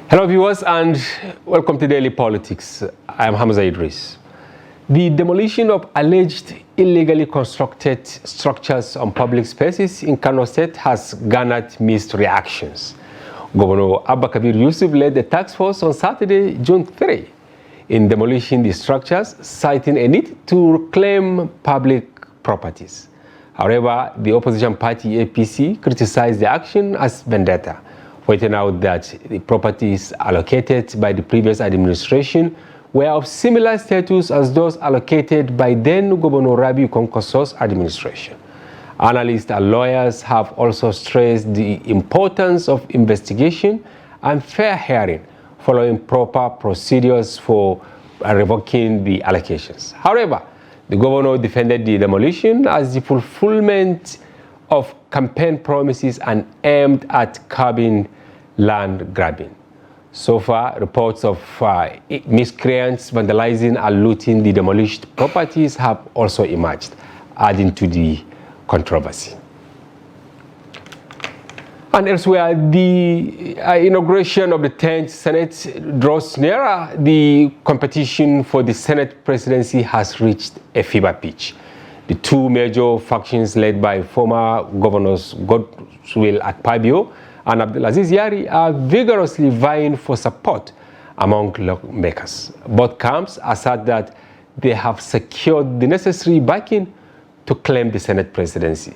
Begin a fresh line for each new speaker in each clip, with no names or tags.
Hello viewers and welcome to Daily Politics. I am Hamza Idris. The demolition of alleged illegally constructed structures on public spaces in Kano State has garnered mixed reactions. Governor Abba Kabir Yusuf led the task force on Saturday, June 3, in demolishing the structures, citing a need to reclaim public properties. However, the opposition party APC criticized the action as vendetta, pointing out that the properties allocated by the previous administration were of similar status as those allocated by then Governor Rabiu Kwankwaso's administration. Analysts and lawyers have also stressed the importance of investigation and fair hearing following proper procedures for revoking the allocations. However, the governor defended the demolition as the fulfillment of campaign promises and aimed at curbing land grabbing. So far, reports of miscreants vandalizing and looting the demolished properties have also emerged, adding to the controversy. And elsewhere, the inauguration of the 10th Senate draws nearer. The competition for the Senate presidency has reached a fever pitch. The two major factions led by former governors Godswill Akpabio and Abdulaziz Yari are vigorously vying for support among lawmakers. Both camps assert that they have secured the necessary backing to claim the Senate presidency.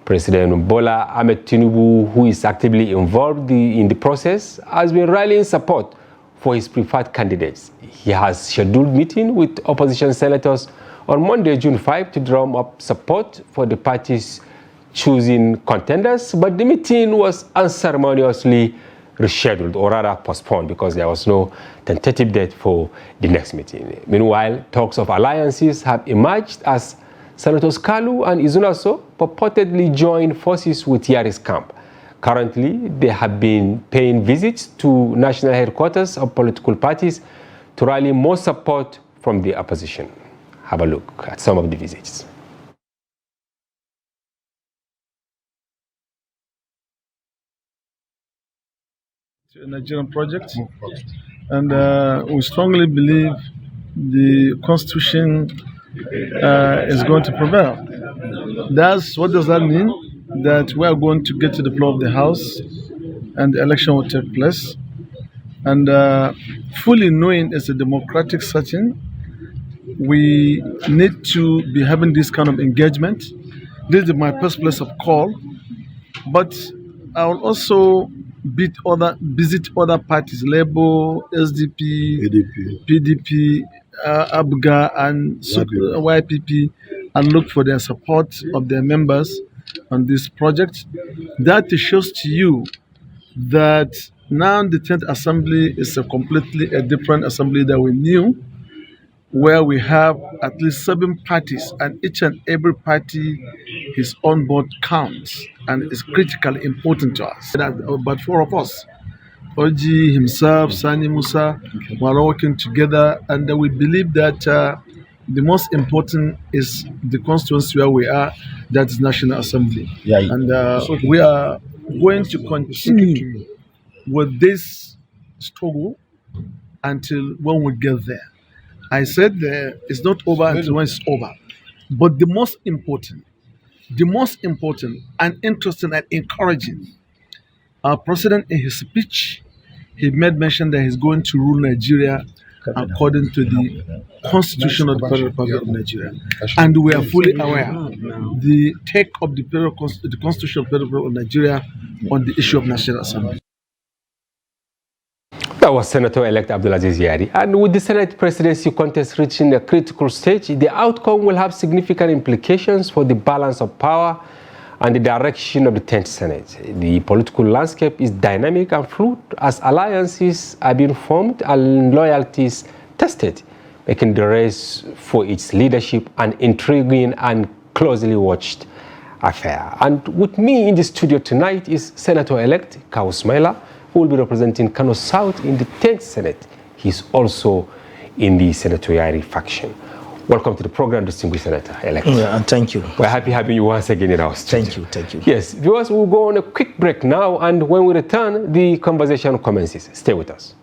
President Bola Ahmed Tinubu, who is actively involved in the process, has been rallying support for his preferred candidates. He has scheduled meetings with opposition senators on Monday, June 5, to drum up support for the party's choosing contenders, but the meeting was unceremoniously rescheduled, or rather postponed, because there was no tentative date for the next meeting. Meanwhile, talks of alliances have emerged as Senators Kalu and Izunaso purportedly joined forces with Yari's camp. Currently, they have been paying visits to national headquarters of political parties to rally more support from the opposition. Have a look at some of the visits.
A Nigerian project, and we strongly believe the constitution is going to prevail. What does that mean? That we are going to get to the floor of the House and the election will take place. And fully knowing it's a democratic setting, we need to be having this kind of engagement. This is my first place of call, but I will also visit other parties, Labour, SDP, PDP, ABGA, and YPP, and look for their support of their members on this project. That shows to you that now the 10th Assembly is a completely different assembly that we knew, where we have at least 7 parties, and each and every party, his own vote counts and is critically important to us. But 4 of us, Oji, himself, Sani Musa, were working together, and we believe that the most important is the constituency where we are, that is National Assembly. And we are going to continue with this struggle until when we get there. I said it's not over until when it's over. But the most important and interesting and encouraging, our president in his speech, he made mention that he's going to rule Nigeria according to the Constitution of the Federal Republic of Nigeria. And we are fully aware the take of the Constitution of the Federal Republic of Nigeria on the issue of National Assembly.
That was Senator-elect Abdulaziz Yari. And with the Senate presidency contest reaching a critical stage, the outcome will have significant implications for the balance of power and the direction of the 10th Senate. The political landscape is dynamic and fluid as alliances are being formed and loyalties tested, making the race for its leadership an intriguing and closely watched affair. And with me in the studio tonight is Senator-elect Kawu Smaila, who will be representing Kano South in the 10th Senate. He's also in the Senator Yari faction. Welcome to the program, distinguished Senator-elect.
Thank you.
We're happy having you once again in our studio.
Thank you.
Yes, viewers, we'll go on a quick break now, and when we return, the conversation commences. Stay with us.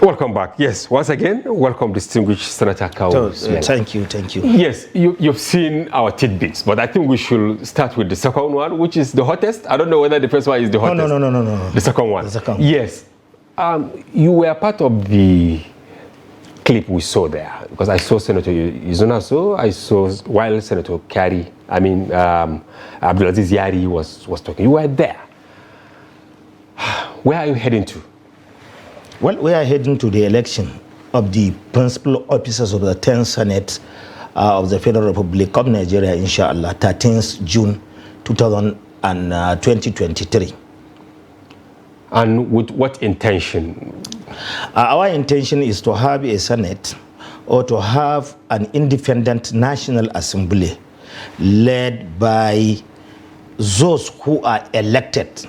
Welcome back. Yes, once again, welcome, distinguished Senator Kano.
Thank you.
Yes, you've seen our tidbits, but I think we should start with the second one, which is the hottest. I don't know whether the first one is the hottest.
No.
The second one.
The second.
Yes. You were part of the clip we saw there, because I saw Senator Izunaso, I saw while Senator Abdulaziz Yari was talking. You were there. Where are you heading to?
Well, we are heading to the election of the principal officers of the 10th Senate of the Federal Republic of Nigeria, inshallah, 13th June 2023.
And with what intention?
Our intention is to have a Senate or to have an independent National Assembly led by those who are elected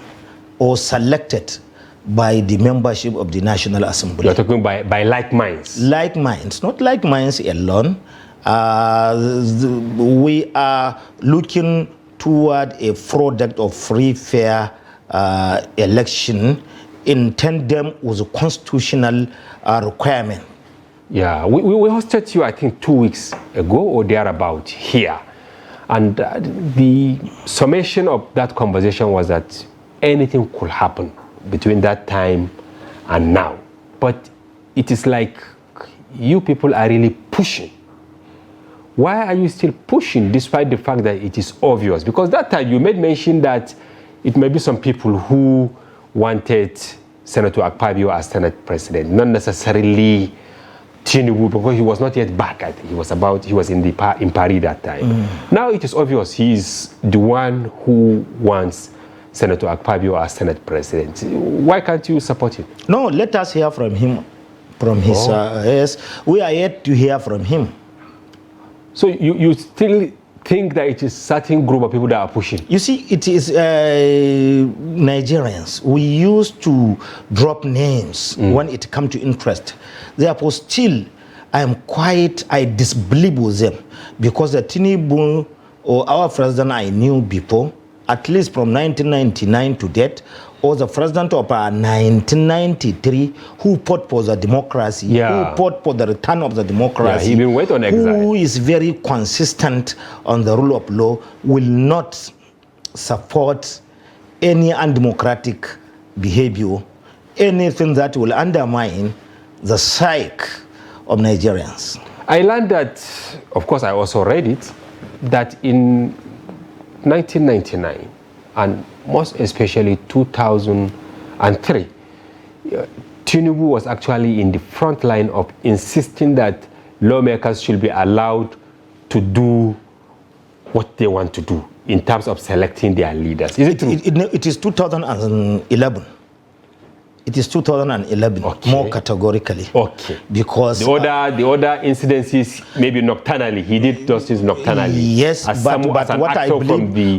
or selected by the membership of the National Assembly.
You're talking by like minds?
Like minds, not like minds alone. We are looking toward a product of free, fair election in tandem with the constitutional requirement.
Yeah, we hosted you, I think, 2 weeks ago or thereabout here. And the summation of that conversation was that anything could happen between that time and now. But it is like you people are really pushing. Why are you still pushing despite the fact that it is obvious? Because that time you made mention that it may be some people who wanted Senator Akpabio as Senate President, not necessarily Tinubu, because he was not yet back. I think he was in Paris that time. Now it is obvious he is the one who wants Senator Akpabio as Senate President. Why can't you support him?
No, let us hear from him, from his, yes. We are yet to hear from him.
So you still think that it is certain group of people that are pushing?
You see, it is Nigerians. We used to drop names when it comes to interest. Therefore, still, I disbelieve with them, because the Tinubu or our president I knew before, at least from 1999 to date, or the president of 1993, who fought for the democracy, who fought for the return of the democracy,
he went on exile,
who is very consistent on the rule of law, will not support any undemocratic behavior, anything that will undermine the psyche of Nigerians.
I learned that, of course I also read it, that in 1999 and most especially 2003, Tinubu was actually in the front line of insisting that lawmakers should be allowed to do what they want to do in terms of selecting their leaders. Is it true?
It is 2011. It is 2011, more categorically.
Okay.
Because
the other incidences, maybe nocturnally, he did justice nocturnally.
Yes, but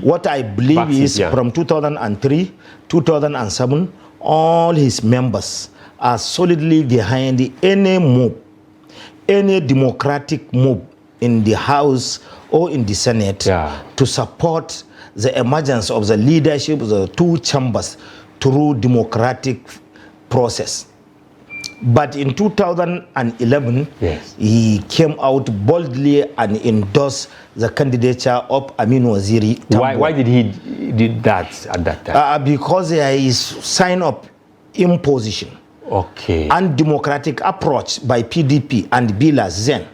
what I believe is from 2003, 2007, all his members are solidly behind any move, any democratic move in the House or in the Senate to support the emergence of the leadership of the two chambers through democratic process. But in 2011, he came out boldly and endorsed the candidature of Aminu Waziri.
Why did he did that at that time?
Because there is sign of imposition. And democratic approach by PDP and Bila Zen.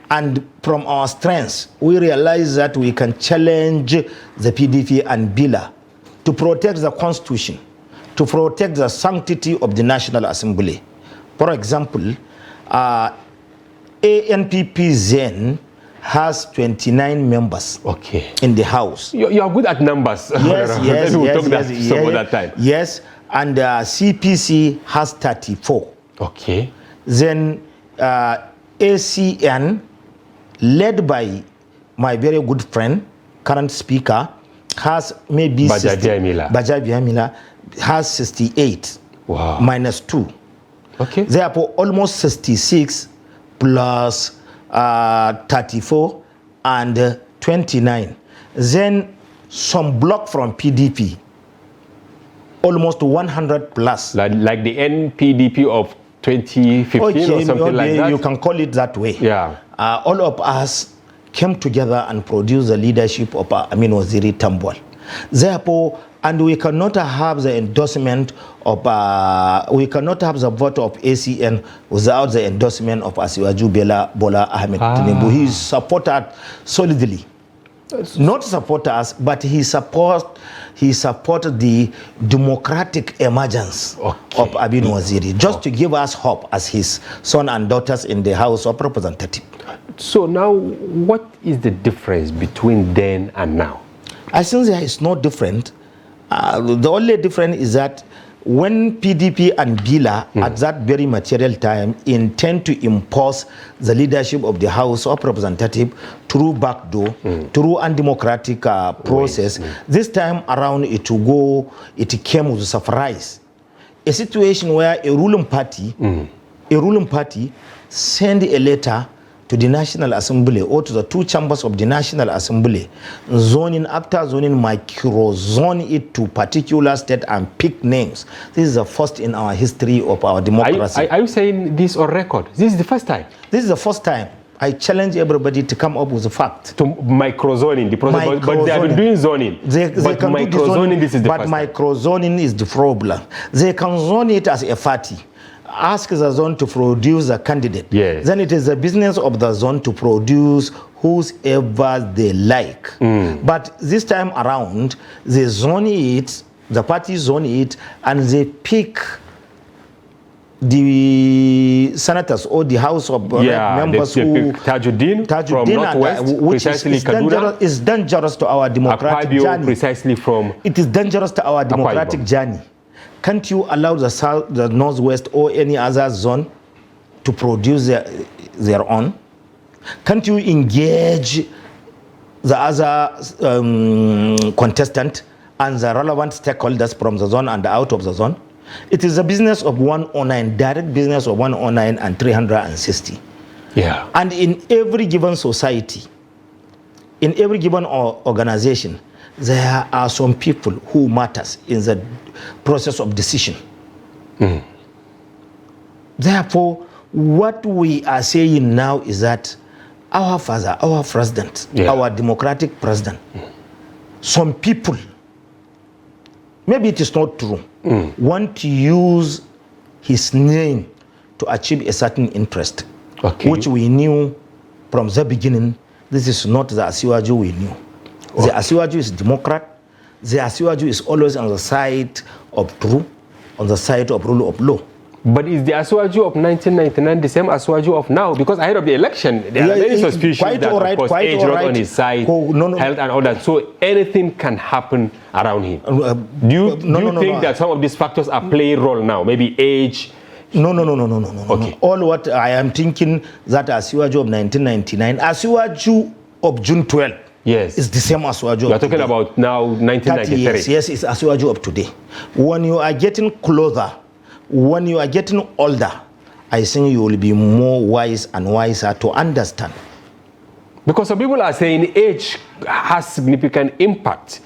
And from our strengths, we realize that we can challenge the PDP and Bila to protect the constitution, to protect the sanctity of the National Assembly. For example, ANPP Zen has 29 members in the House.
You are good at numbers.
Yes,
we'll talk some other time.
Yes, and CPC has 34.
Okay.
Then ACN, led by my very good friend, current speaker, has maybe Bajabiamila has 68 minus 2.
Okay.
Therefore, almost 66 plus 34 and 29. Then some block from PDP, almost 100 plus.
Like the NPDP of 2015 or something like that?
You can call it that way.
Yeah.
All of us came together and produced the leadership of Amin Waziri Tambol. Therefore, and we cannot have the endorsement of, we cannot have the vote of ACN without the endorsement of Asiwaju Bola Ahmed Tinubu. He is supported solidly. Not support us, but he supported the democratic emergence of Amin Waziri, just to give us hope as his son and daughters in the House of Representatives.
So now, what is the difference between then and now?
I think there is no difference. The only difference is that when PDP and Bila at that very material time intend to impose the leadership of the House of Representatives through backdoor, through undemocratic process, this time around it came with a surprise. A situation where a ruling party send a letter to the National Assembly or to the two chambers of the National Assembly, after zoning, micro-zone it to particular state and pick names. This is the first in our history of our democracy.
Are you saying this on record? This is the first time?
This is the first time. I challenge everybody to come up with a fact.
To micro-zoning, the process, but they have been doing zoning.
They can
micro-zoning, this is the first time.
But micro-zoning is the problem. They can zone it as a party. Ask the zone to produce a candidate.
Yes.
Then it is the business of the zone to produce whoever they like. But this time around, they zone it, the party zone it, and they pick the senators or the House of members who
Tajuddin from Northwest,
which
precisely
is dangerous to our democratic journey.
Precisely from
it is dangerous to our democratic journey. Can't you allow the South, the Northwest, or any other zone to produce their own? Can't you engage the other contestant and the relevant stakeholders from the zone and out of the zone? It is a business of 109, direct business of 109 and 360.
Yeah.
And in every given society, in every given organization, there are some people who matters in the process of decision. Therefore, what we are saying now is that our father, our president, our democratic president, some people, maybe it is not true, want to use his name to achieve a certain interest, which we knew from the beginning. This is not the Asiwaju we knew. The Asiwaju is Democrat. The Asiwaju is always on the side of truth, on the side of rule of law.
But is the Asiwaju of 1999 the same Asiwaju of now? Because ahead of the election, there are many suspicions that, of course, age not on his side, health and all that. So anything can happen around him. Do you think that some of these factors are playing a role now? Maybe age?
No.
Okay.
All what I am thinking that Asiwaju of 1999, Asiwaju of June 12.
Yes.
It's the same Asiwaju.
You are talking about now 1993.
Yes, it's Asiwaju of today. When you are getting closer, when you are getting older, I think you will be more wise and wiser to understand.
Because some people are saying age has significant impact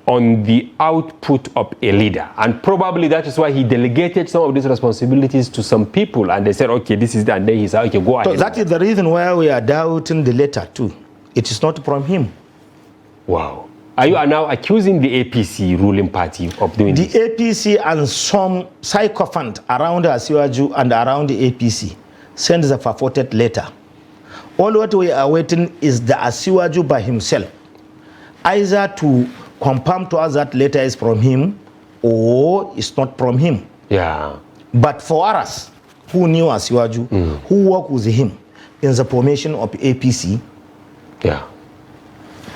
on the output of a leader. And probably that is why he delegated some of these responsibilities to some people. And they said, okay, this is that. And then he said, okay, go ahead.
So that is the reason why we are doubting the letter too. It is not from him.
Wow. Are you now accusing the APC ruling party of doing this?
The APC and some sycophant around Asiwaju and around the APC sends a purported letter. All what we are waiting is the Asiwaju by himself, either to confirm to us that letter is from him or it's not from him.
Yeah.
But for us, who knew Asiwaju, who worked with him in the formation of APC,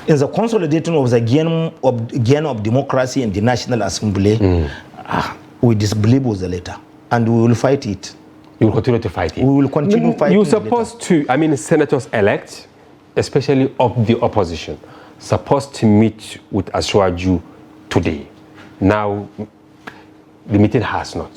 in the consolidating of the gain of democracy in the National Assembly, we disbelieve with the letter and we will fight it.
You will continue to fight him.
We will continue fighting.
You're supposed to, I mean, senators-elect, especially of the opposition, supposed to meet with Asuwaju today. Now, the meeting has not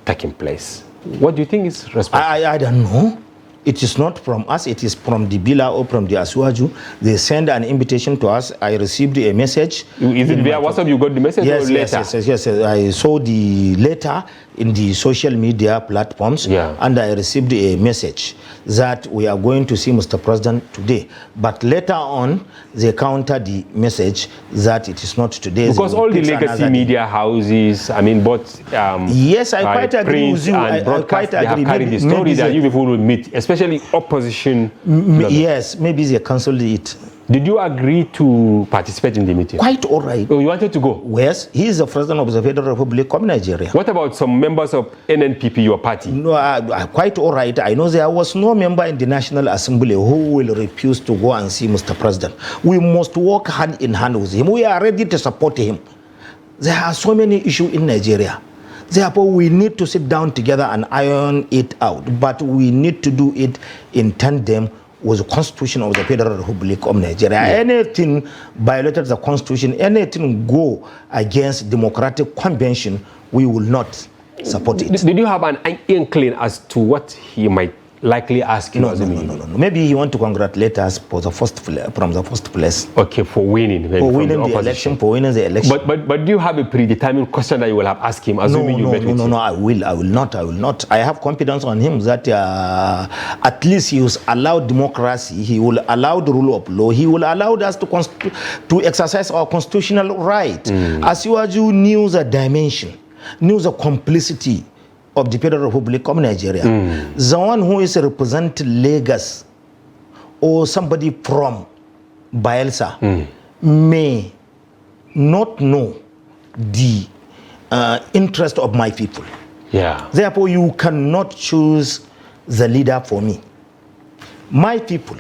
taken place. What do you think is responsible?
I don't know. It is not from us. It is from the Bila or from the Asuwaju. They send an invitation to us. I received a message.
Is it via WhatsApp you got the message or later?
Yes. I saw the letter in the social media platforms, and I received a message that we are going to see Mr. President today. But later on, they countered the message that it is not today.
Because all the legacy media houses, I mean, both
yes, I quite agree with you.
I quite agree. They have carried the story that you people will meet, especially opposition.
Yes, maybe they cancelled it.
Did you agree to participate in the meeting?
Quite all right.
Oh, you wanted to go?
Yes, he is the president of the Federal Republic of Nigeria.
What about some members of NNPP, your party?
No, quite all right. I know there was no member in the National Assembly who will refuse to go and see Mr. President. We must work hand in hand with him. We are ready to support him. There are so many issues in Nigeria. Therefore, we need to sit down together and iron it out. But we need to do it in tandem with the Constitution of the Federal Republic of Nigeria. Anything violated the Constitution, anything go against democratic convention, we will not support it.
Did you have an inkling as to what he might likely ask you?
No. Maybe he want to congratulate us for the from the first place.
Okay, for winning.
For winning the election. For winning the election.
But do you have a predetermined question that you will have asked him? Assuming you met with him?
No. I will not. I have confidence on him that at least he will allow democracy. He will allow the rule of law. He will allow us to exercise our constitutional right. Asuwaju knew the dimension, knew the complicity of the Federal Republic of Nigeria. The one who is representing Lagos or somebody from Bayelsa may not know the interest of my people.
Yeah.
Therefore, you cannot choose the leader for me. My people.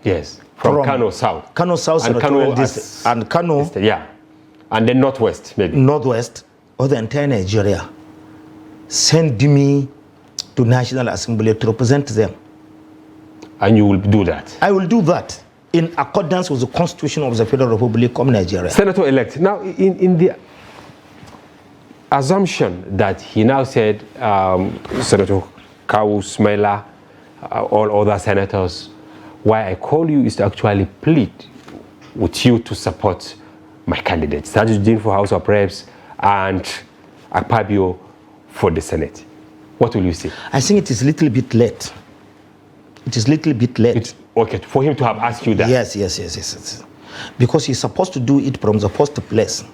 Yes. From Kano South.
Kano South
and Kano
and Kano.
Yeah. And then Northwest, maybe.
Northwest or the entire Nigeria. Send me to National Assembly to represent them.
And you will do that?
I will do that in accordance with the Constitution of the Federal Republic of Nigeria.
Senator-elect, now in the assumption that he now said Senator Kawu Smaila, all other senators, why I call you is to actually plead with you to support my candidates, Tajuddin for House of Reps and Akpabio for the Senate. What will you say? I
think it is a little bit late. It is a little bit late.
It's okay for him to have asked you that?
Yes. Because he's supposed to do it from the first place.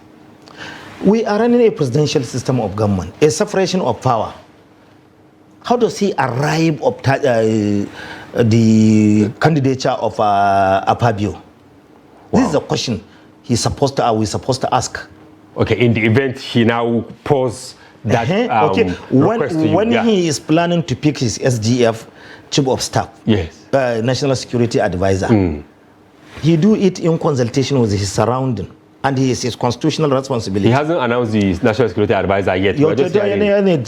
We are running a presidential system of government, a separation of power. How does he arrive at the candidature of Akpabio? Wow. This is a question we're supposed to ask. Okay,
in the event he now poses that
when he is planning to pick his SDF chief of staff, national security advisor, he do it in consultation with his surrounding, and he is his constitutional responsibility.
He hasn't announced the national security advisor yet.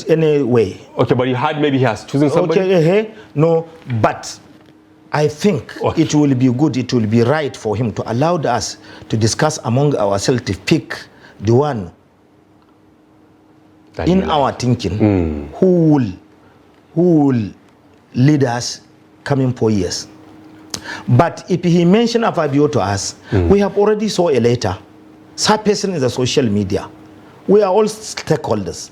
Anyway.
Okay, but you heard maybe he has chosen somebody.
No, but I think it will be good, it will be right for him to allow us to discuss among ourselves to pick the one in our thinking who will lead us coming 4 years. But if he mentioned Akpabio to us, we have already saw a letter surfacing in the social media. We are all stakeholders.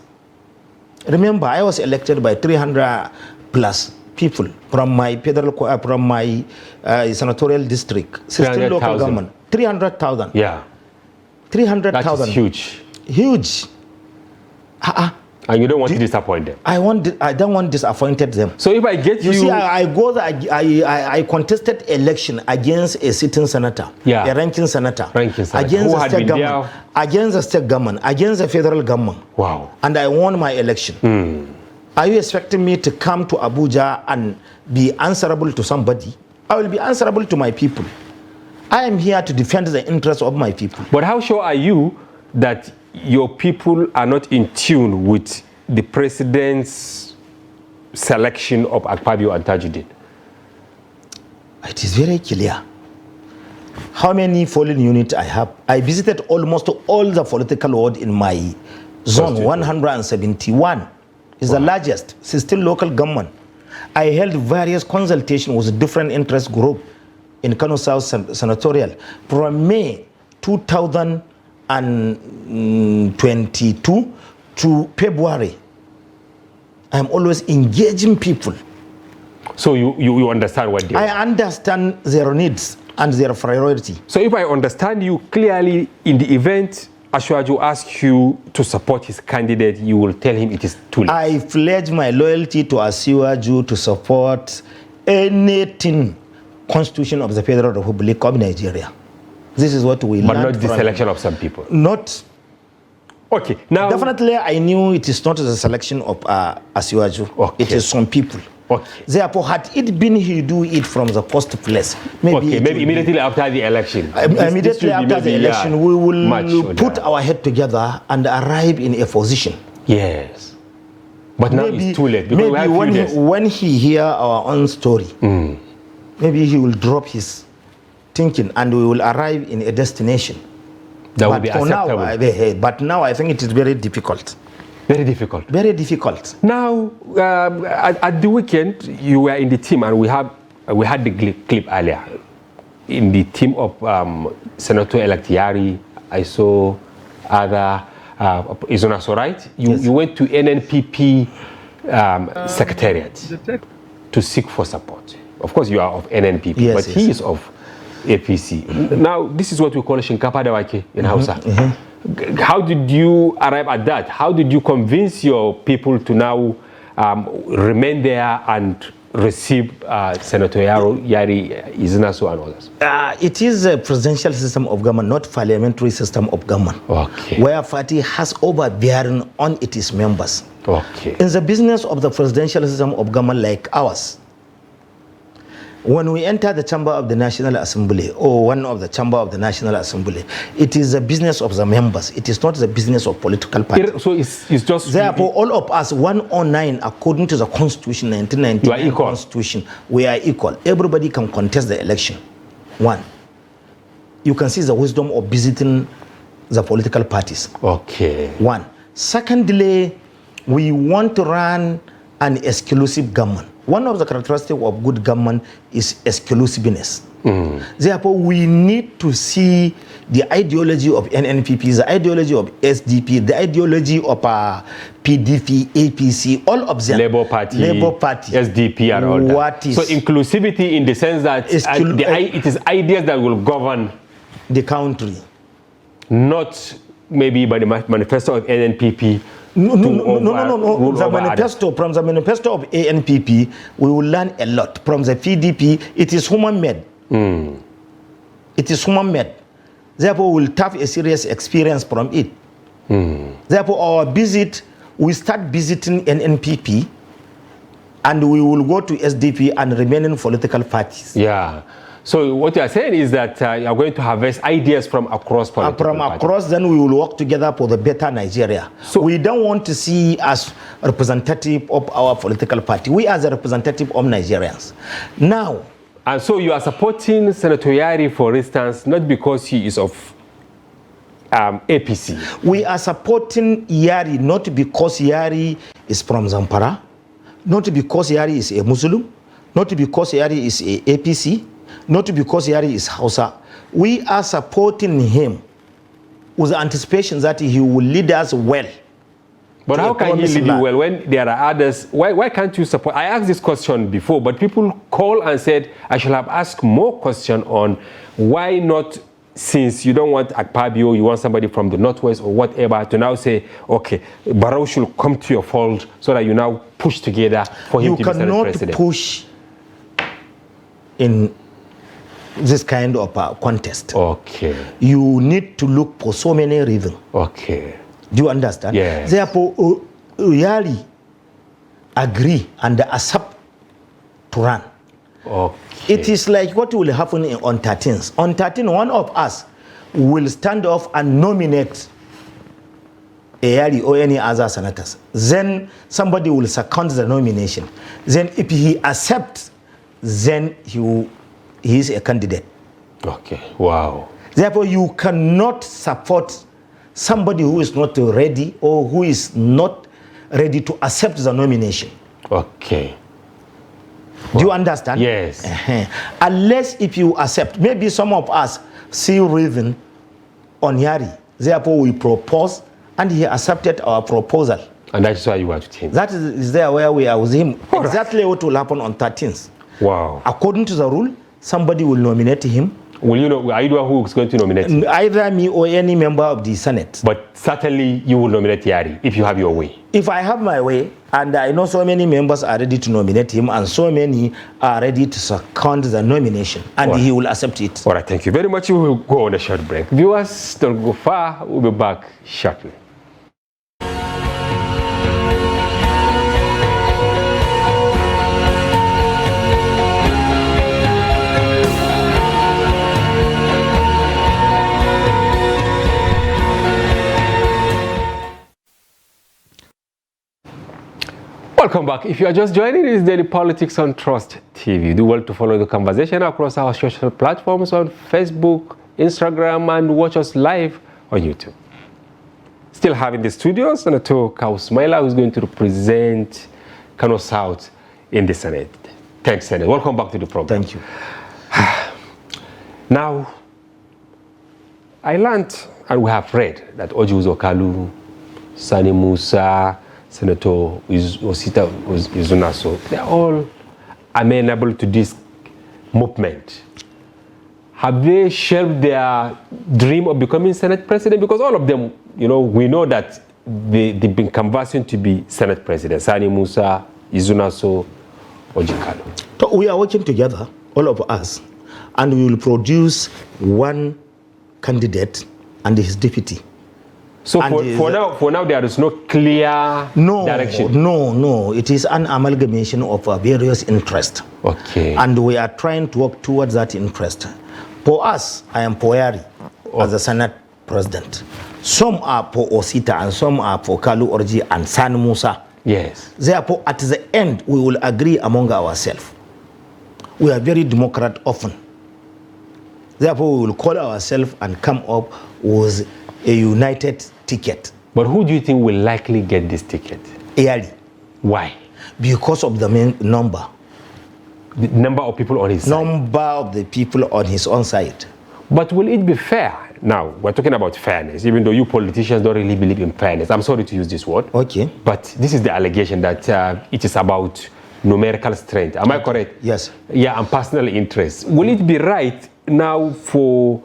Remember, I was elected by 300 plus people from my senatorial district, 16 local government. 300,000.
Yeah.
300,000.
That's huge.
Huge.
And you don't want to disappoint them.
I don't want to disappoint them.
So if I get you...
You see, I contested election against a sitting senator, a ranking senator. Against the state government, against the state government, against the federal government.
Wow.
And I won my election. Are you expecting me to come to Abuja and be answerable to somebody? I will be answerable to my people. I am here to defend the interests of my people.
But how sure are you that your people are not in tune with the president's selection of Akpabio and Tajuddin?
It is very clear. How many polling units I have? I visited almost all the political ward in my zone, 171. It's the largest, 16 local government. I held various consultations with different interest groups in Kano South Senatorial from May 2022 to February. I'm always engaging people.
So you understand what they want?
I understand their needs and their priority.
So if I understand you clearly, in the event Ashwaju asks you to support his candidate, you will tell him it is too late.
I pledge my loyalty to Ashwaju to support anything Constitution of the Federal Republic of Nigeria. This is what we learned.
But not the selection of some people.
Not.
Okay. Now.
Definitely, I knew it is not the selection of Ashwaju.
Okay.
It is some people.
Okay.
Therefore, had it been he do it from the first place, maybe
immediately after the election.
Immediately after the election, we will put our head together and arrive in a position.
Yes. But now it's too late. Because
maybe when he hear our own story, maybe he will drop his thinking and we will arrive in a destination.
That would be acceptable.
But now I think it is very difficult.
Very difficult.
Very difficult.
Now, at the weekend, you were in the team, and we had the clip earlier. In the team of Senator-elect Yari, I saw other Izonaso, right? You went to NNPP secretariat to seek for support. Of course, you are of NNPP, but he is of APC. Now, this is what we call Shinkapa Dawake in Hausa. How did you arrive at that? How did you convince your people to now remain there and receive Senator Yari Izonaso and others?
It is a presidential system of government, not parliamentary system of government, where party has overbearing on its members. In the business of the presidential system of government like ours, when we enter the chamber of the National Assembly or one of the chamber of the National Assembly, it is the business of the members. It is not the business of political parties.
So it's just...
Therefore, all of us, 109, according to the Constitution, 1999 Constitution, we are equal. Everybody can contest the election. One. You can see the wisdom of visiting the political parties. One. Secondly, we want to run an exclusive government. One of the characteristics of good government is exclusiveness. Therefore, we need to see the ideology of NNPP, the ideology of SDP, the ideology of PDP, APC, all of them.
Labour Party, SDP, and all that. So inclusivity in the sense that it is ideas that will govern
the country.
Not maybe by the manifesto of NNPP.
No. The manifesto, from the manifesto of ANPP, we will learn a lot. From the PDP, it is human-made. It is human-made. Therefore, we will have a serious experience from it. Therefore, our visit, we start visiting NNPP, and we will go to SDP and remaining political parties.
Yeah. So what you are saying is that you are going to harvest ideas from across political parties.
Then we will work together for the better Nigeria. So we don't want to see as representative of our political party. We are the representative of Nigerians. Now.
And so you are supporting Senator Yari, for instance, not because he is of APC.
We are supporting Yari not because Yari is from Zamfara, not because Yari is a Muslim, not because Yari is a APC, not because Yari is Hausa. We are supporting him with the anticipation that he will lead us well.
But how can he lead you well when there are others? Why can't you support? I asked this question before, but people call and said, I should have asked more question on why not, since you don't want Akpabio, you want somebody from the Northwest or whatever, to now say, okay, Barrow should come to your fold so that you now push together for him to be Senate President.
You cannot push in this kind of contest. You need to look for so many reasons. Do you understand?
Yes.
Therefore, Yari agree and accept to run. It is like what will happen on 13th. On 13th, one of us will stand off and nominate Yari or any other senators, then somebody will second the nomination. Then if he accepts, then he is a candidate.
Okay, wow.
Therefore, you cannot support somebody who is not ready or who is not ready to accept the nomination.
Okay.
Do you understand?
Yes.
Unless if you accept, maybe some of us see reason on Yari. Therefore, we propose, and he accepted our proposal.
And that's why you want to change.
That is there where we are with him.
All
exactly right. What will happen on 13th.
Wow.
According to the rule, somebody will nominate him.
Will you know? Are you the one who is going to nominate him?
Either me or any member of the Senate.
But certainly you will nominate Yari if you have your way.
If I have my way, and I know so many members are ready to nominate him, and so many are ready to second the nomination, and he will accept it.
All right, thank you very much. We will go on a short break. Viewers, don't go far. We'll be back shortly. Welcome back. If you are just joining, this is Daily Politics on Trust TV. Do well to follow the conversation across our social platforms on Facebook, Instagram, and watch us live on YouTube. Still having the studios, Senator Kausmaila, who is going to represent Kano South in the Senate. Thanks, Senator. Welcome back to the program.
Thank you.
Now, I learned, and we have read, that Ojuzo Kalu, Sani Musa, Senator Osita Izunaso, they're all amenable to this movement. Have they shelved their dream of becoming Senate President? Because all of them, you know, we know that they've been conversing to be Senate President. Sani Musa, Izunaso, Ojikalu.
So we are working together, all of us, and we will produce one candidate and his deputy.
So for now, there is no clear direction?
No. It is an amalgamation of various interests.
Okay.
And we are trying to work towards that interest. For us, I am for Yari as the Senate President. Some are for Osita and some are for Kalu Orji and San Musa.
Yes.
Therefore, at the end, we will agree among ourselves. We are very democrat often. Therefore, we will call ourselves and come up with a united ticket.
But who do you think will likely get this ticket?
Yari.
Why?
Because of the main number.
The number of people on his side?
Number of the people on his own side.
But will it be fair? Now, we're talking about fairness, even though you politicians don't really believe in fairness. I'm sorry to use this word.
Okay.
But this is the allegation that it is about numerical strength. Am I correct?
Yes.
Yeah, and personal interest. Will it be right now for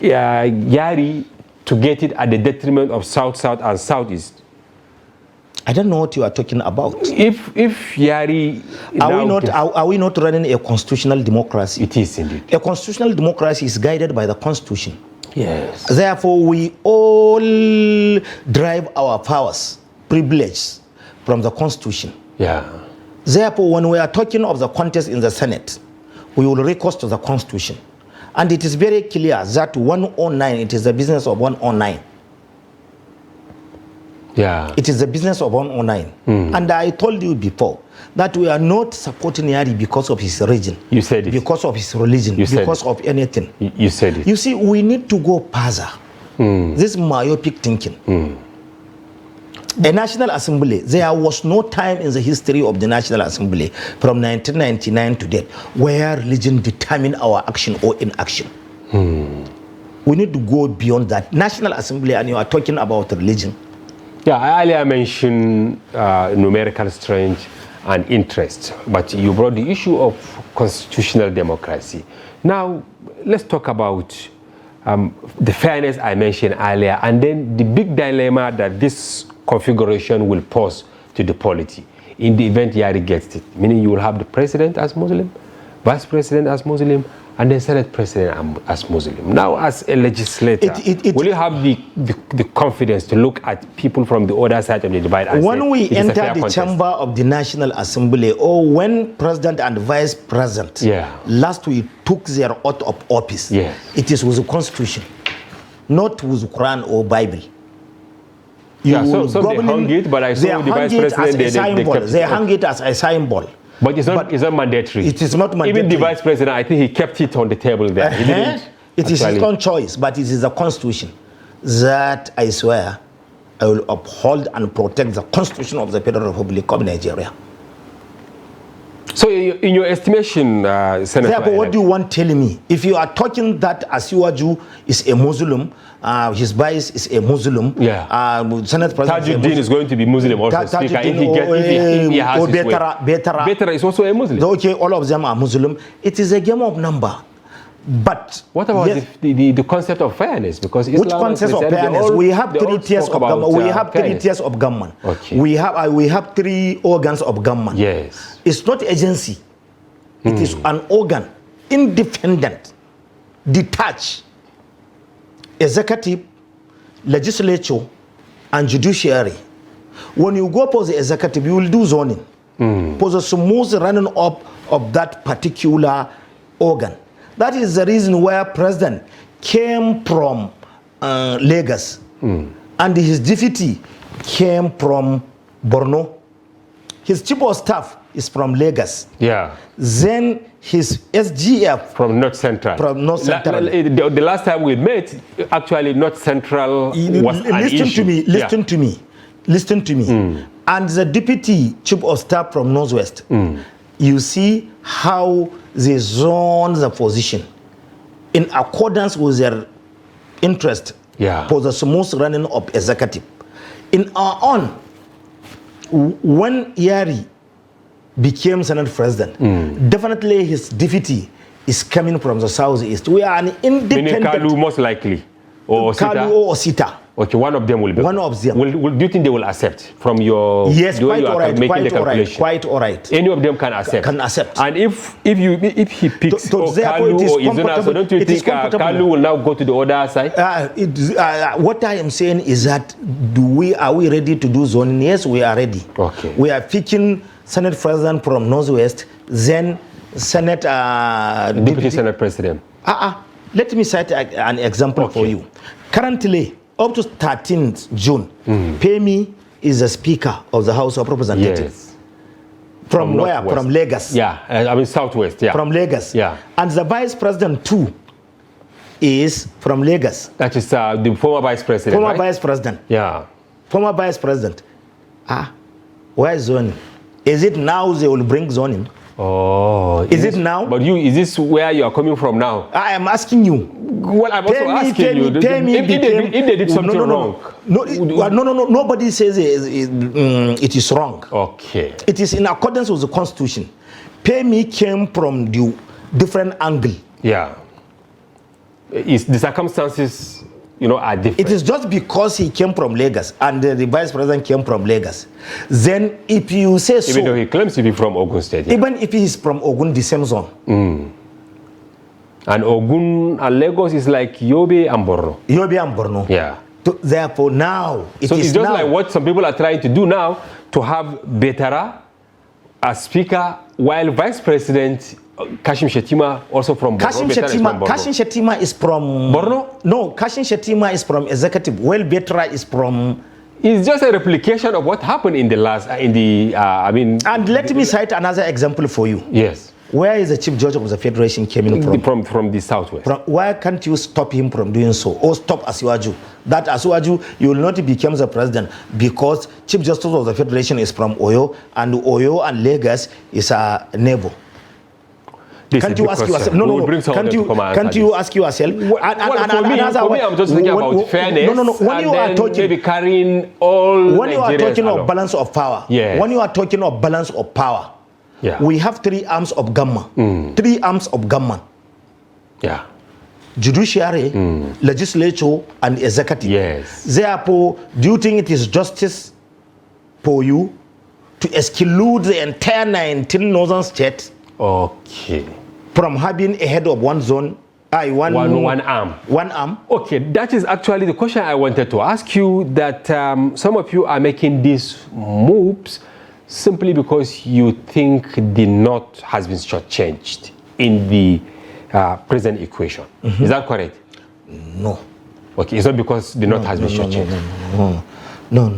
Yari to get it at the detriment of South and Southeast?
I don't know what you are talking about.
If Yari...
Are we not running a constitutional democracy?
It is indeed.
A constitutional democracy is guided by the Constitution.
Yes.
Therefore, we all derive our powers, privileges from the Constitution.
Yeah.
Therefore, when we are talking of the contest in the Senate, we will recourse to the Constitution. And it is very clear that 109, it is the business of 109.
Yeah.
It is the business of 109. And I told you before that we are not supporting Yari because of his religion.
You said it.
Because of his religion.
You said
because
it.
of anything.
You said it.
You see, we need to go further. This myopic thinking. A National Assembly, there was no time in the history of the National Assembly from 1999 to date where religion determined our action or inaction. We need to go beyond that. National Assembly, and you are talking about religion.
Yeah, I earlier mentioned numerical strength and interest, but you brought the issue of constitutional democracy. Now, let's talk about the fairness I mentioned earlier, and then the big dilemma that this configuration will pose to the polity in the event Yari gets it, meaning you will have the president as Muslim, vice president as Muslim, and the Senate president as Muslim. Now, as a legislator, will you have the confidence to look at people from the other side of the divide and
when
say,
we enter the
contest?
chamber of the National Assembly, or when president and vice president last week took their oath of office, it is with the Constitution, not with Quran or Bible.
So they hung it, but I saw the vice president,
they hung it as a symbol.
But it's not mandatory.
It is not mandatory.
Even the vice president, I think he kept it on the table there.
It is his own choice, but it is the constitution that I swear I will uphold and protect the constitution of the Federal Republic of Nigeria.
So in your estimation, Senator...
Therefore, what do you want telling me? If you are talking that Asiwaju is a Muslim, his vice is a Muslim, Senate President
Tajuddin is going to be Muslim also. Speaker, if he has his way. Betara is also a Muslim.
Okay, all of them are Muslim. It is a game of number. But
what about the concept of fairness? Because Islam,
which concept of fairness? We have 3 tiers of government. We have 3 tiers of government.
Okay.
We have 3 organs of government.
Yes.
It's not agency. It is an organ, independent, detached. Executive, legislature, and judiciary. When you go for the executive, you will do zoning. For the smooth running up of that particular organ. That is the reason where President came from Lagos, and his deputy came from Borno. His chief of staff is from Lagos.
Yeah.
Then his SGF
from North Central.
From North Central.
The last time we met, actually North Central was an issue.
Listen to me. And the deputy chief of staff from Northwest. You see how they zone the position in accordance with their interest for the smooth running of executive. In our own, when Yari became Senate President, definitely his deputy is coming from the southeast. We are an independent...
Meaning Kalu most likely? Or
Kalu or Sita.
Okay, one of them will be.
One of them.
Do you think they will accept from your...
Yes, quite all right.
Quite
all right.
Any of them can accept.
Can accept.
And if he picks Kalu or Izuna, so don't you think Kalu will now go to the other side?
What I am saying is that are we ready to do zoning? Yes, we are ready.
Okay.
We are picking Senate President from Northwest, then Senate...
Deputy Senate President.
Let me cite an example for you. Currently, up to 13th June, Pemi is the Speaker of the House of Representatives.
Yes.
From where?
Northwest.
From Lagos.
Yeah, I mean Southwest, yeah.
From Lagos.
Yeah.
And the Vice President too is from Lagos.
That is the former Vice President,
Former Vice President.
Yeah.
Former Vice President. Where is zoning? Is it now they will bring zoning?
Oh.
Is it now?
But is this where you are coming from now?
I am asking you.
Well, I'm also asking you. If they did something wrong.
No, nobody says it is wrong.
Okay.
It is in accordance with the Constitution. Pemi came from the different angle.
Yeah. The circumstances, are different.
It is just because he came from Lagos and the Vice President came from Lagos. Then if you say so...
Even though he claims to be from Ogun State. Yeah.
Even if he is from Ogun, the same zone.
And Ogun and Lagos is like Yobe and Borno.
Yobe and Borno.
Yeah.
Therefore now,
it's just like what some people are trying to do now, to have Betara as Speaker, while Vice President Kashim Shettima also from Borno.
Kashim Shettima is from
Borno?
No, Kashim Shettima is from executive. Well, Betara is from...
It's just a replication of what happened in the last,
And let me cite another example for you.
Yes.
Where is the Chief Judge of the Federation coming from?
From the Southwest.
Why can't you stop him from doing so? Or stop Asiwaju? That Asiwaju, you will not become the president because Chief Justice of the Federation is from Oyo, and Oyo and Lagos is a neighbor. Can't you ask yourself? Can't you ask yourself?
For me, I'm just thinking about fairness.
When you are talking,
maybe carrying all.
When you are talking of balance of power, when you are talking of balance of power, we have 3 arms of government. 3 arms of government.
Yeah.
Judiciary, legislature, and executive.
Yes.
Therefore, do you think it is justice for you to exclude the entire 19 northern states?
Okay.
From having a head of one zone, one arm. One arm.
Okay, that is actually the question I wanted to ask you. That some of you are making these moves simply because you think the North has been shortchanged in the present equation. Is that correct?
No.
Okay, it's not because the North has been shortchanged.
No. No.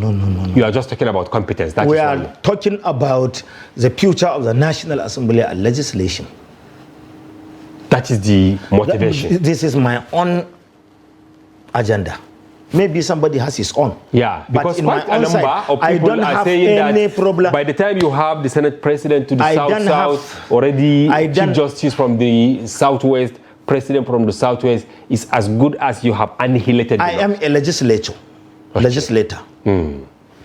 You are just talking about competence.
We are talking about the future of the National Assembly and legislation.
That is the motivation.
This is my own agenda. Maybe somebody has his own.
Yeah, because quite a number of people are saying that problem. By the time you have the Senate President to the South, already Chief Justice from the Southwest, President from the Southwest, is as good as you have annihilated.
I am a legislator.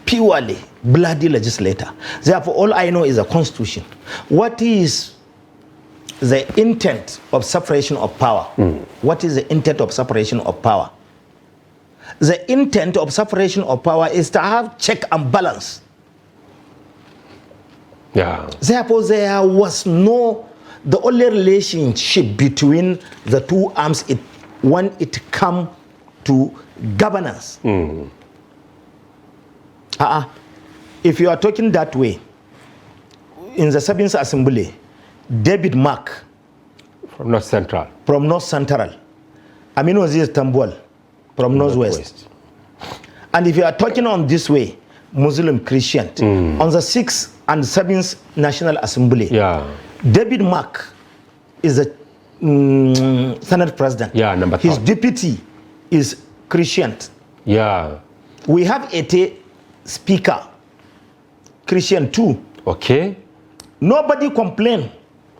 Purely bloody legislator. Therefore, all I know is a constitution. What is the intent of separation of power? What is the intent of separation of power? The intent of separation of power is to have check and balance.
Yeah.
Therefore, there was the only relationship between the two arms when it comes to governance. If you are talking that way, in the 7th Assembly, David Mark
from North Central,
Aminu Aziz Tambol from Northwest. And if you are talking on this way, Muslim Christian, on the 6th and 7th National Assembly, David Mark is the Senate President.
Yeah, number 2.
His deputy is Christian.
Yeah.
We have a speaker, Christian too.
Okay.
Nobody complained.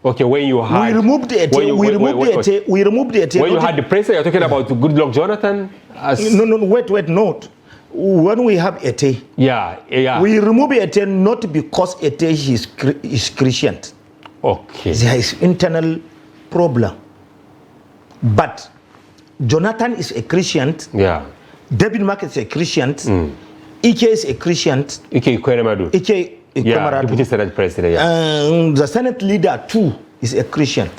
Okay, when you had...
We removed the we removed the
When you had the president, you're talking about Goodluck Jonathan?
No, wait, no. When we have Ete, we remove Ete not because Ete is Christian.
Okay.
There is internal problem. But Jonathan is a Christian.
Yeah.
David Mark is a Christian. Ike is a Christian.
Ike Ikweremadu.
Ike Ikweremadu.
Deputy Senate President.
The Senate leader too is a Christian.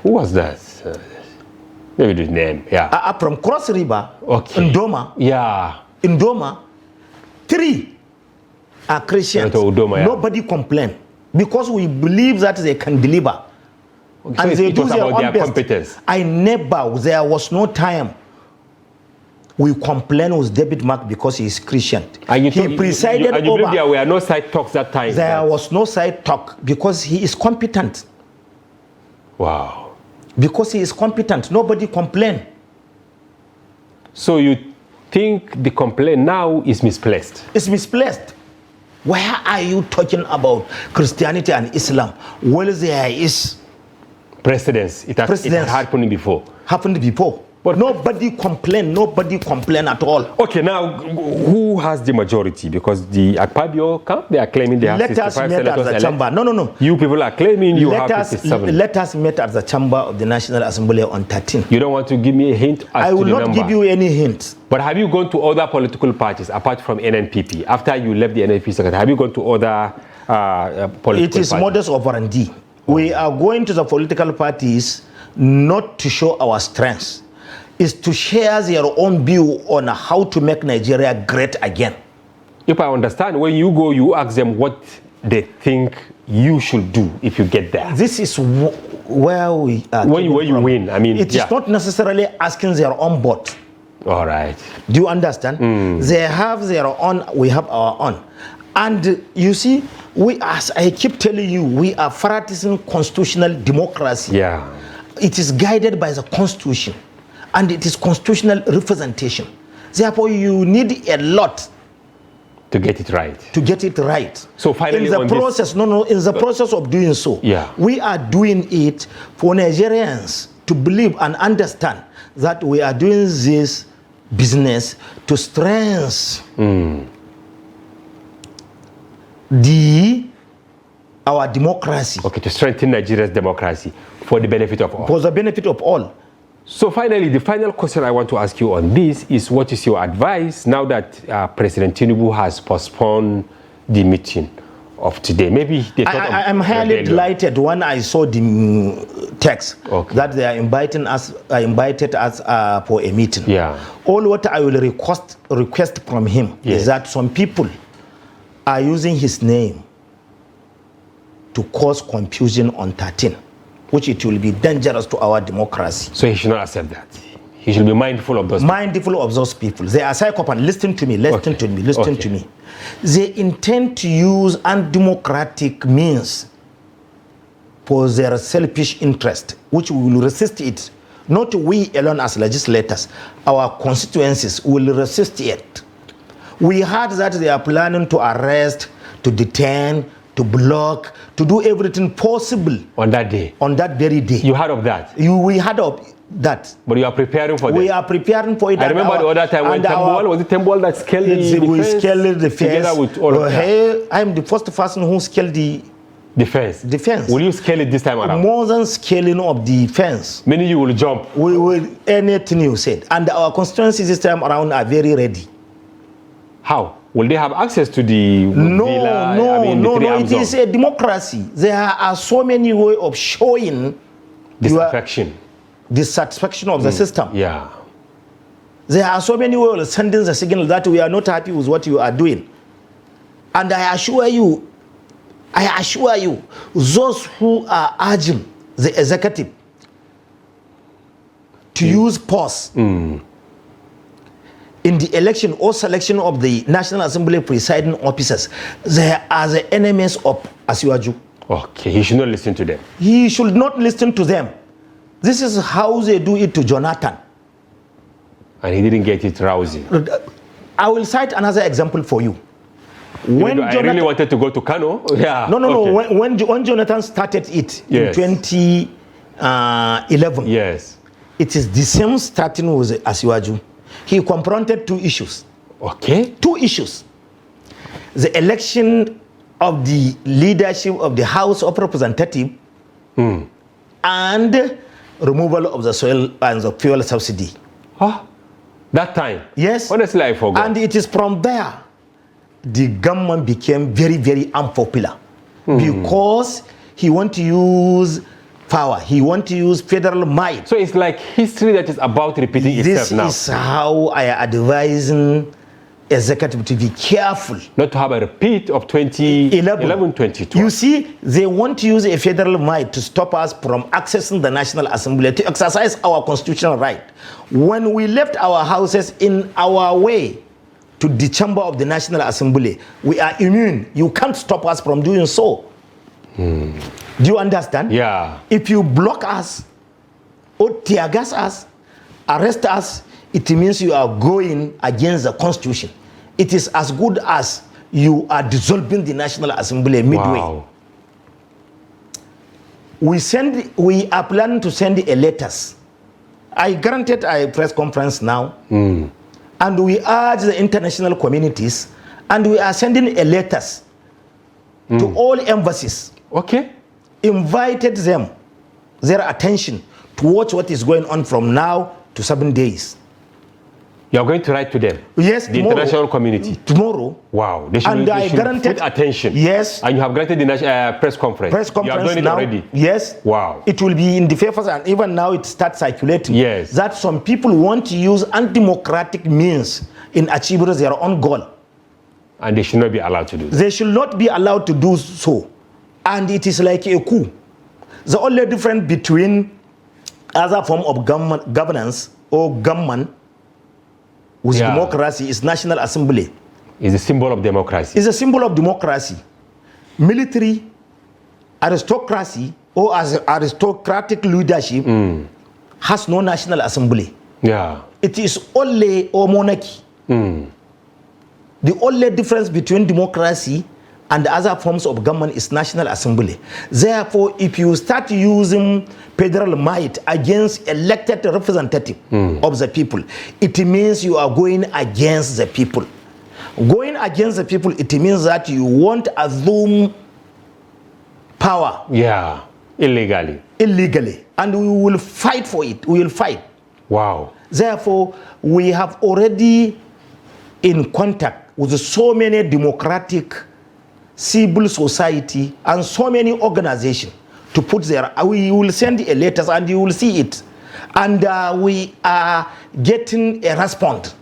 Who was that? Maybe the name. Yeah.
From Cross River.
Okay.
Ndoma.
Yeah.
In Doma, 3 are Christians. Nobody complained because we believe that they can deliver.
Okay, and so they do their own best. Competence.
There was no time we complained with David Mark because he is Christian.
And he presided over. You believe there were no side talks that time?
There was no side talk because he is competent.
Wow.
Because he is competent, nobody complained.
So you think the complaint now is misplaced?
It's misplaced. Why are you talking about Christianity and Islam? Well, there is
precedence. It has happened before. But nobody complained at all. Okay, now who has the majority? Because the Akpabio camp, they are claiming they have 65 senators.
Let us meet at the chamber. No.
You people are claiming you have 57.
Let us meet at the chamber of the National Assembly on 13.
You don't want to give me a hint as to the number?
I will not give you any hint.
But have you gone to other political parties apart from NNPP? After you left the NNPP secretary, have you gone to other political parties?
It is modus operandi. We are going to the political parties not to show our strengths. Is to share their own view on how to make Nigeria great again.
If I understand, when you go, you ask them what they think you should do if you get there.
This is where we are.
When you win, I mean,
it is not necessarily asking their own vote.
All right.
Do you understand? They have their own, we have our own. And you see, as I keep telling you, we are practicing constitutional democracy.
Yeah.
It is guided by the Constitution. And it is constitutional representation. Therefore, you need a lot
to get it right. So finally,
in the process, in the process of doing so, we are doing it for Nigerians to believe and understand that we are doing this business to strengthen our democracy.
Okay, to strengthen Nigeria's democracy for the benefit of all.
For the benefit of all.
So finally, the final question I want to ask you on this is, what is your advice now that President Tinubu has postponed the meeting of today? Maybe they thought
I'm highly delighted when I saw the text that they are invited us for a meeting.
Yeah.
All what I will request from him is that some people are using his name to cause confusion on 13. Which it will be dangerous to our democracy.
So he should not accept that. He should be mindful of those people.
Mindful of those people. They are psychopaths. Listen to me, listen to me, listen to me. They intend to use undemocratic means for their selfish interest, which we will resist it. Not we alone as legislators. Our constituencies will resist it. We heard that they are planning to arrest, to detain, to block, to do everything possible.
On that day?
On that very day.
You heard of that?
We heard of that.
But you are preparing for that?
We are preparing for it.
I remember the other time when was it Temple that scaled the fence?
We scaled the fence.
Together with all of that.
I'm the first person who scaled the fence.
Will you scale it this time around?
More than scaling of the fence.
Meaning you will jump?
We will, anything you said. And our constituencies this time around are very ready.
How? Will they have access to the villa?
No, it is a democracy. There are so many ways of showing dissatisfaction of the system.
Yeah.
There are so many ways of sending the signal that we are not happy with what you are doing. And I assure you, those who are urging the executive to use force in the election or selection of the National Assembly presiding officers, they are the enemies of Asiwaju.
Okay, he should not listen to them.
He should not listen to them. This is how they do it to Jonathan.
And he didn't get it rousing.
I will cite another example for you.
When I really wanted to go to Kano. Yeah.
No. When Jonathan started it in 2011,
yes,
it is the same starting with Asiwaju. He confronted two issues.
Okay.
Two issues. The election of the leadership of the House of Representatives and removal of the soil and the fuel subsidy.
Huh? That time?
Yes.
Honestly, I forgot.
And it is from there the government became very, very unpopular because he want to use power. He want to use federal might.
So it's like history that is about repeating itself now.
This is how I advise executive to be careful.
Not to have a repeat of 2011, 2012.
You see, they want to use a federal might to stop us from accessing the National Assembly, to exercise our constitutional right. When we left our houses in our way to the chamber of the National Assembly, we are immune. You can't stop us from doing so. Do you understand?
Yeah.
If you block us or tear gas us, arrest us, it means you are going against the Constitution. It is as good as you are dissolving the National Assembly midway.
Wow.
We are planning to send a letters. I granted a press conference now, and we urge the international communities, and we are sending a letters to all embassies.
Okay.
Invited them, their attention to watch what is going on from now to 7 days.
You are going to write to them?
Yes,
the international community?
Tomorrow.
Wow. They should put attention.
Yes.
And you have granted the press conference?
Press conference.
You have done it
now,
already?
Yes.
Wow.
It will be in the papers, and even now it starts circulating.
Yes.
That some people want to use undemocratic means in achieving their own goal.
And they should not be allowed to do that.
They should not be allowed to do so. And it is like a coup. The only difference between other form of governance or government with democracy is National Assembly.
It's a symbol of democracy.
It's a symbol of democracy. Military, aristocracy, or as aristocratic leadership has no National Assembly.
Yeah.
It is only a monarchy. The only difference between democracy and other forms of government is National Assembly. Therefore, if you start using federal might against elected representative of the people, it means you are going against the people. Going against the people, it means that you won't assume power.
Yeah, illegally.
Illegally. And we will fight for it. We will fight.
Wow.
Therefore, we have already in contact with so many democratic civil society and so many organizations to put there. We will send a letters and you will see it. And we are getting a response.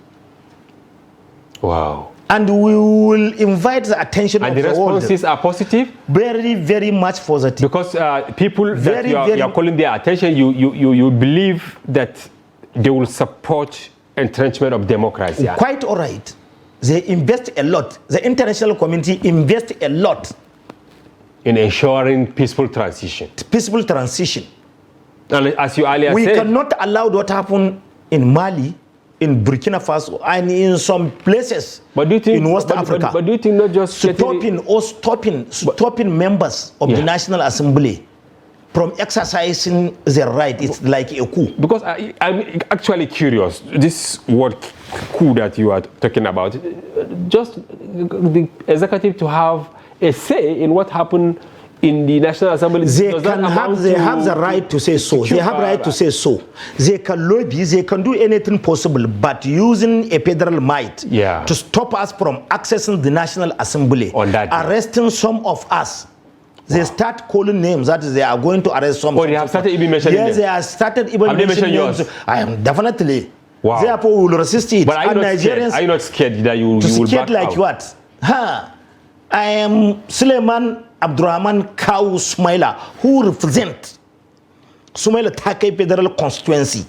Wow.
And we will invite the attention of the world.
And the responses are positive?
Very, very much positive.
Because people that you are calling their attention, you believe that they will support entrenchment of democracy.
Quite all right. They invest a lot. The international community invests a lot
in ensuring peaceful transition.
Peaceful transition.
And as you earlier said,
we cannot allow what happened in Mali, in Burkina Faso, and in some places in West Africa.
But do you think not just
stopping members of the National Assembly from exercising their right? It's like a coup.
Because I'm actually curious. This word coup that you are talking about, just the executive to have a say in what happened in the National Assembly.
They have the right to say so. They have the right to say so. They can lobby, they can do anything possible, but using a federal might to stop us from accessing the National Assembly, arresting some of us. They start calling names that they are going to arrest some.
Oh, they have started even mentioning names.
Yes, they have started even mentioning names. I am definitely.
Wow.
Therefore, we will resist it.
But are you not scared that you will back
like
out?
What? I am Suleiman Abdurrahman Kau Sumaila, who represent Sumaila Take Federal Constituency.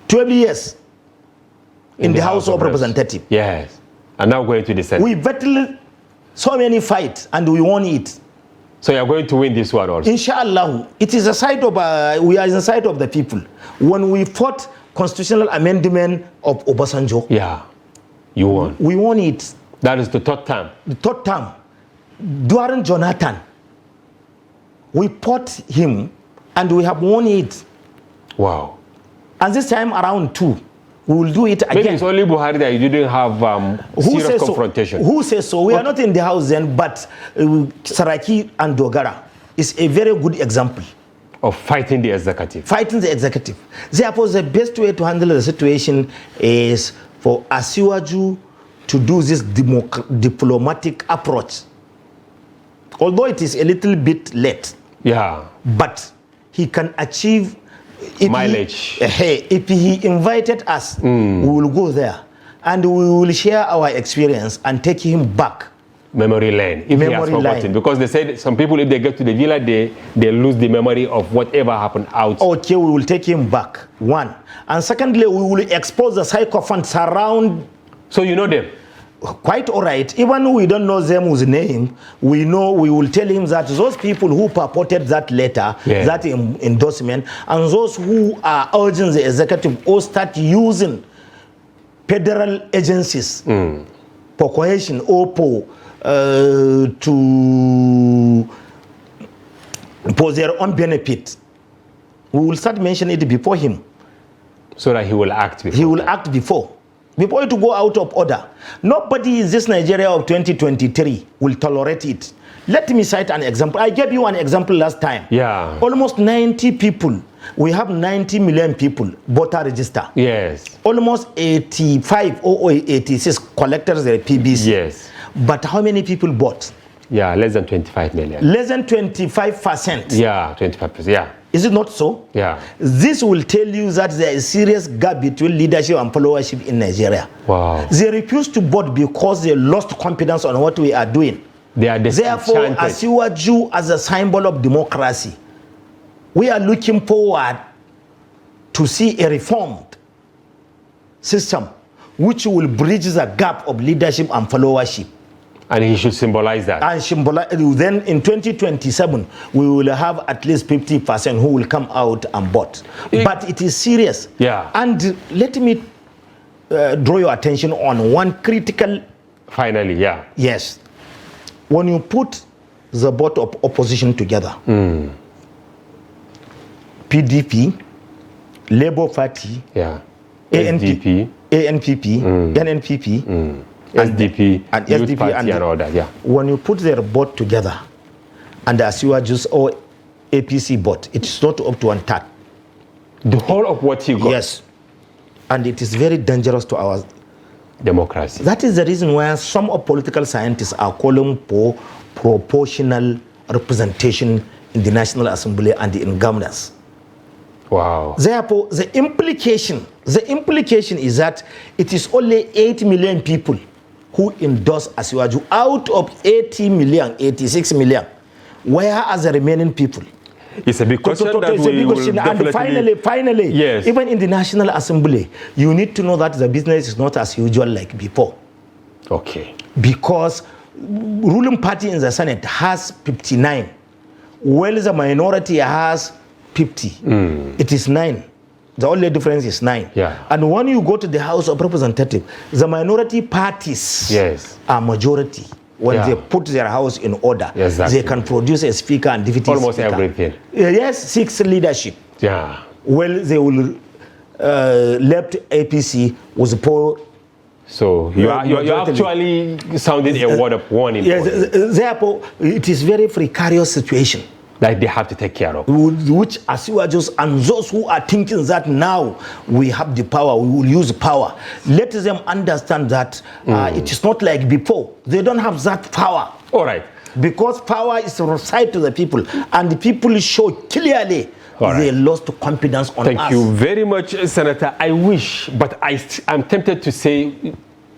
12 years in the House of Representatives.
Yes. And now going to the Senate.
We battled so many fights and we won it.
So you are going to win this one also?
Inshallah. It is a side of, we are in the side of the people. When we fought constitutional amendment of Obasanjo.
Yeah. You won.
We won it.
That is the third time.
The third time. During Jonathan, we fought him and we have won it.
Wow.
And this time around too, we will do it again.
Maybe it's only Buhari that you didn't have serious confrontation.
Who says so? We are not in the house then, but Saraki and Dogara is a very good example
of fighting the executive.
Fighting the executive. Therefore, the best way to handle the situation is for Asiwaju to do this diplomatic approach. Although it is a little bit late.
Yeah.
But he can achieve
mileage.
If he invited us, we will go there and we will share our experience and take him back.
Memory lane, if he has forgotten. Because they said some people, if they get to the villa, they lose the memory of whatever happened out.
Okay, we will take him back, one. And secondly, we will expose the sycophants around.
So you know them?
Quite all right. Even we don't know them with name, we will tell him that those people who purported that letter, that endorsement, and those who are urging the executive or start using federal agencies for cohesion or for their own benefit, we will start mentioning it before him.
So that he will act before.
He will act before it to go out of order. Nobody in this Nigeria of 2023 will tolerate it. Let me cite an example. I gave you an example last time.
Yeah.
Almost 90 people. We have 90 million people voter register.
Yes.
Almost 85 or 86 collectors their PBC.
Yes.
But how many people bought?
Yeah, less than 25 million.
Less than 25%.
Yeah, 25%. Yeah.
Is it not so?
Yeah.
This will tell you that there is a serious gap between leadership and followership in Nigeria.
Wow.
They refuse to vote because they lost confidence on what we are doing.
They are
therefore, Asiwaju as a symbol of democracy, we are looking forward to see a reformed system which will bridge the gap of leadership and followership.
And he should symbolize that.
And then in 2027, we will have at least 50% who will come out and vote. But it is serious.
Yeah.
And let me draw your attention on one critical.
Finally, yeah.
Yes. When you put the both of opposition together, PDP, Labour Party,
SDP,
NNPP,
SDP,
and
Youth
SDP
Party and all that, yeah.
When you put their board together, and as you are just or APC board, it's not up to 1/3.
The whole of what you got.
Yes. And it is very dangerous to our
democracy.
That is the reason why some of political scientists are calling for proportional representation in the National Assembly and in governance.
Wow.
Therefore, the implication is that it is only 8 million people who endorse Asiwaju out of 80 million, 86 million. Where are the remaining people?
It's a big question that we will definitely...
And finally,
yes.
Even in the National Assembly, you need to know that the business is not as usual like before.
Okay.
Because ruling party in the Senate has 59, while the minority has 50. It is 9. The only difference is 9.
Yeah.
And when you go to the House of Representatives, the minority parties are majority. When they put their house in order, they can produce a speaker and deputy
almost
speaker.
Everything.
Yes, 6 leadership.
Yeah.
Well, they will left APC with poor.
So you're actually sounding a word of warning.
Yes, therefore, it is very precarious situation
that they have to take care of.
Which, as you are just, and those who are thinking that now we have the power, we will use power. Let them understand that it is not like before. They don't have that power.
All right.
Because power is reside to the people, and the people show clearly they lost confidence on us.
Thank you very much, Senator. I wish, but I'm tempted to say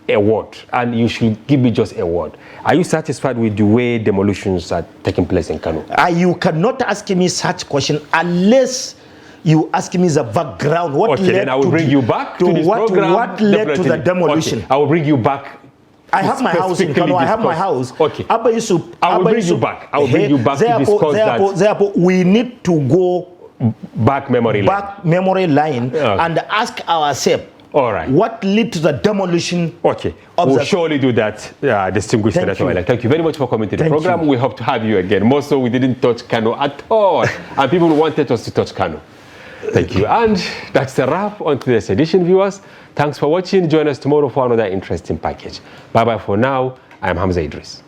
a word, and you should give me just a word. Are you satisfied with the way demolitions are taking place in Kano?
You cannot ask me such question unless you ask me the background. What led
then I will bring you back to this program.
What led to the demolition?
Okay. I will bring you back.
I have my house in Kano. I have my house.
Okay.
Abba Yusuf,
I will bring you back. I will bring you back to discuss that.
Therefore, we need to go
back memory line
and ask ourselves.
All right.
What led to the demolition?
Okay. We'll surely do that, distinguished Senator. Thank you very much for coming to the program. We hope to have you again. More so, we didn't touch Kano at all, and people wanted us to touch Kano. Thank you. And that's the wrap on today's edition, viewers. Thanks for watching. Join us tomorrow for another interesting package. Bye-bye for now. I'm Hamza Idris.